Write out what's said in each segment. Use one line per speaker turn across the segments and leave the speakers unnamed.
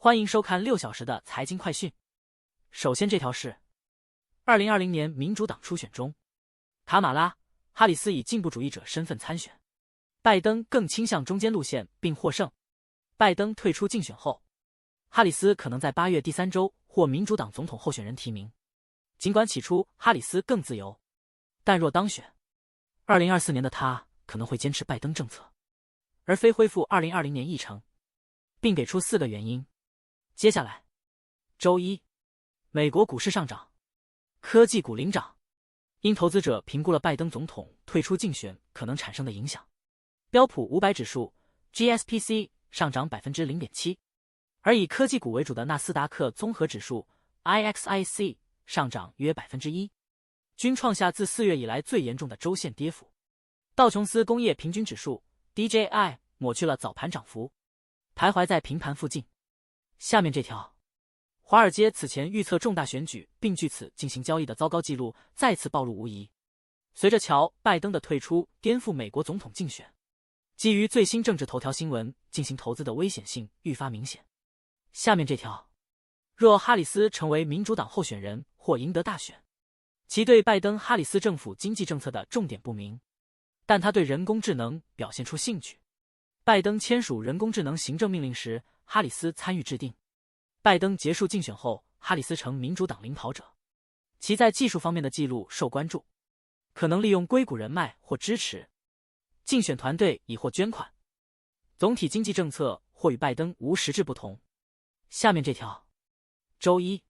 欢迎收看6小时的财经快讯。首先这条是2020年民主党初选中，卡马拉·哈里斯以进步主义者身份参选，拜登更倾向中间路线并获胜。拜登退出竞选后，哈里斯可能在8月第3周获民主党总统候选人提名。尽管起初哈里斯更自由，但若当选，2024年的他可能会坚持拜登政策，而非恢复2020年议程，并给出4个原因。接下来，周一，美国股市上涨，科技股领涨，因投资者评估了拜登总统退出竞选可能产生的影响。标普500指数 GSPC 上涨 0.7%， 而以科技股为主的纳斯达克综合指数 IXIC 上涨约 1%， 均创下自4月以来最严重的周线跌幅。道琼斯工业平均指数 DJI 抹去了早盘涨幅，徘徊在平盘附近。下面这条，华尔街此前预测重大选举并据此进行交易的糟糕记录再次暴露无遗。随着乔·拜登的退出颠覆美国总统竞选，基于最新政治头条新闻进行投资的危险性愈发明显。下面这条，若哈里斯成为民主党候选人或赢得大选，其对拜登哈里斯政府经济政策的重点不明，但他对人工智能表现出兴趣。拜登签署人工智能行政命令时，哈里斯参与制定。拜登结束竞选后，哈里斯成民主党领跑者，其在技术方面的记录受关注，可能利用硅谷人脉或支持。竞选团队已获捐款。总体经济政策或与拜登无实质不同。下面这条，周一，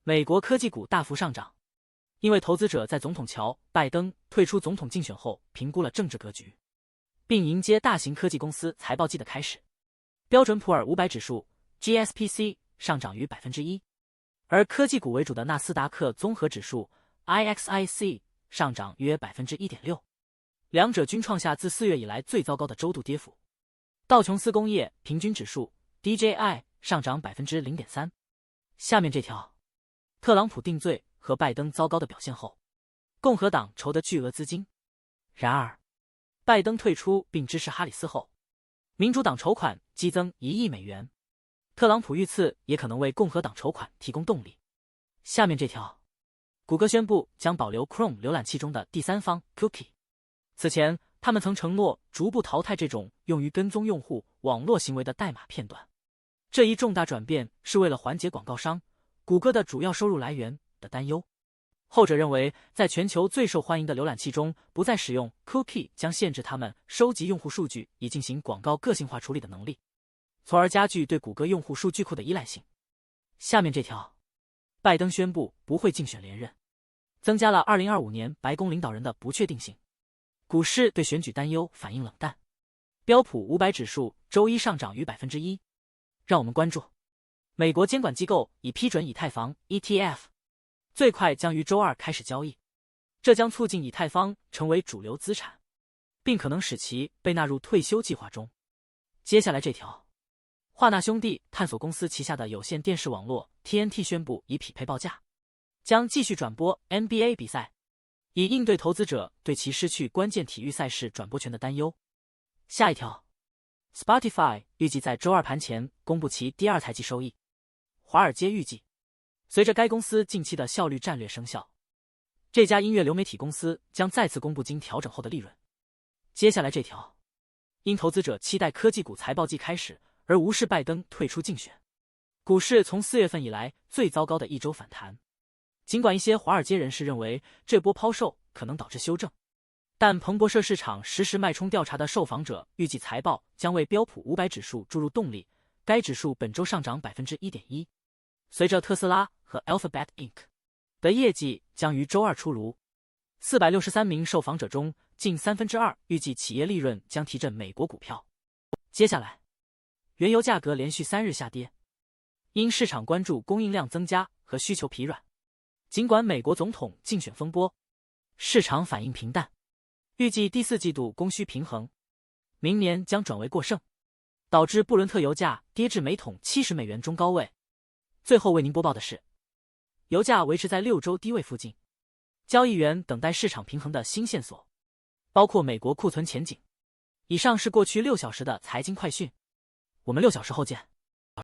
美国科技股大幅上涨，因为投资者在总统乔·拜登退出总统竞选后评估了政治格局，并迎接大型科技公司财报季的开始。标准普尔500指数 GSPC 上涨逾 1%， 而科技股为主的纳斯达克综合指数 IXIC 上涨约 1.6%， 两者均创下自4月以来最糟糕的周度跌幅。道琼斯工业平均指数 DJI 上涨 0.3%。 下面这条，特朗普定罪和拜登糟糕的表现后，共和党筹得巨额资金。然而，拜登退出并支持哈里斯后，民主党筹款激增1亿美元，特朗普遇刺也可能为共和党筹款提供动力。下面这条，谷歌宣布将保留 Chrome 浏览器中的第三方 cookie。 此前，他们曾承诺逐步淘汰这种用于跟踪用户网络行为的代码片段。这一重大转变是为了缓解广告商谷歌的主要收入来源的担忧。后者认为，在全球最受欢迎的浏览器中不再使用 cookie 将限制他们收集用户数据以进行广告个性化处理的能力，从而加剧对谷歌用户数据库的依赖性。下面这条，拜登宣布不会竞选连任，增加了2025年白宫领导人的不确定性。股市对选举担忧反应冷淡，标普500指数周一上涨逾 1%。 让我们关注，美国监管机构已批准以太坊 ETF，最快将于周二开始交易，这将促进以太坊成为主流资产，并可能使其被纳入退休计划中。接下来这条，华纳兄弟探索公司旗下的有线电视网络 TNT 宣布已匹配报价，将继续转播 NBA 比赛，以应对投资者对其失去关键体育赛事转播权的担忧。下一条， Spotify 预计在周二盘前公布其第2财季收益。华尔街预计，随着该公司近期的效率战略生效，这家音乐流媒体公司将再次公布经调整后的利润。接下来这条，因投资者期待科技股财报季开始而无视拜登退出竞选，股市从4月份以来最糟糕的一周反弹。尽管一些华尔街人士认为这波抛售可能导致修正，但彭博社市场实时脉冲调查的受访者预计财报将为标普500指数注入动力，该指数本周上涨 1%。 随着特斯拉和 Alphabet Inc. 的业绩将于周二出炉，463名受访者中近2/3预计企业利润将提振美国股票。接下来，原油价格连续3日下跌，因市场关注供应量增加和需求疲软。尽管美国总统竞选风波，市场反应平淡，预计第4季度供需平衡，明年将转为过剩，导致布伦特油价跌至每桶70美元中高位。最后为您播报的是，油价维持在6周低位附近，交易员等待市场平衡的新线索，包括美国库存前景。以上是过去6小时的财经快讯，我们6小时后见。